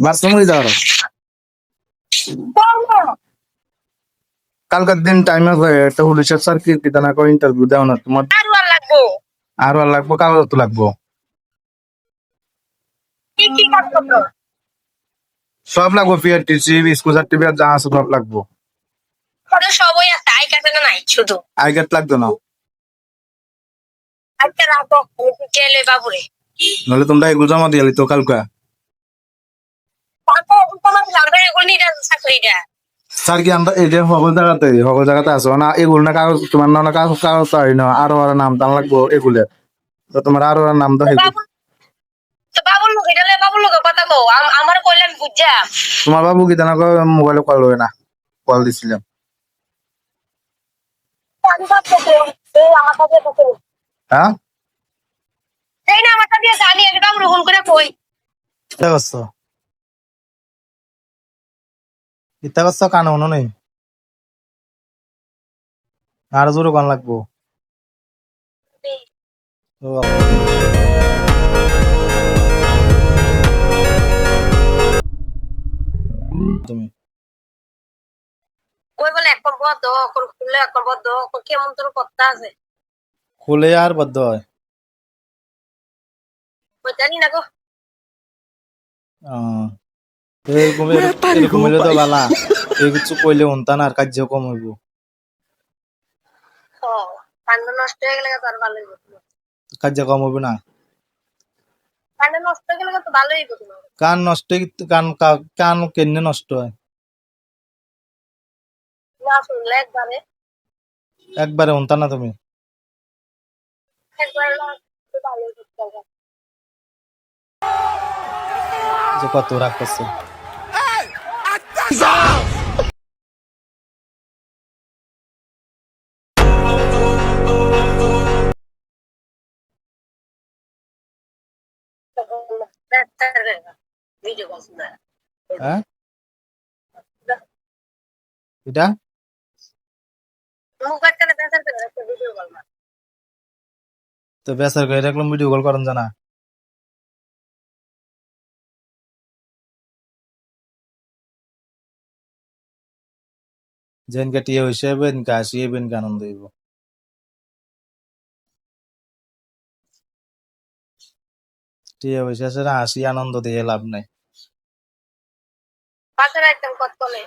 বাথরুমে যাওয়ার কালকের দিন টাইম আছে একটা পুলিশের সার্কিট কি না করে ইন্টারভিউ দাও না তোমার আর লাগবো কাগজ তো লাগবো সব লাগবো পিআরটিসি স্কুল সার্টিফিকেট যা আছে সব লাগবো সবই আছে আই কার্ড নাই শুধু আই কার্ড লাগতো না আজকে রাখো গেলে বাবুরে নাহলে তোমরা এগুলো জমা দিয়ে তো কালকা স্যার কি আমরা এই যে সকল জায়গাতে আছো না এগুলো না কাগজ তোমার না কাগজ কাগজ হয় না আরো আর নাম টান লাগবো এগুলো তো তোমার আরো নাম তো আমার কইলাম বুঝা তোমার বাবু কি জানা মোবাইলে কল হবে না কল দিছিলাম হ্যাঁ ইত্যা করছো কানে মনে নেই আর জোরে গান লাগবো তুমি ওই বলে একবার বদ্ধ খুললে একবার বদ্ধ কেমন তোর কথা আছে খুলে আর বদ্ধ হয় ওই জানি না গো এরকম হইলে তো বালা এই কিছু কইলে উনতান আর কার্য কম হইব কান্ড নষ্ট হয়ে গেলে তো আর ভালো হইব কার্য কম হইব না কান্ড নষ্ট হয়ে গেলে তো ভালো হইব তোমার কান নষ্ট কান কান কেনে নষ্ট হয় না শুনলে একবারে একবারে উনতা না তুমি একবারে ভালো হইব যে কত রাগ করছে ভিডিও কল শুনে হ্যাঁ এটা মুখ কাটতে বেসার করে একটা ভিডিও কল মার তো বেসার করে রাখলাম ভিডিও কল করেন জানা যেনকে টিয়ে হইছে বেনকে আসিয়ে বেনকে আনন্দ হইব টিয়ে হইছে আসি আনন্দ দিয়ে লাভ নাই পাশের একদম কত বলে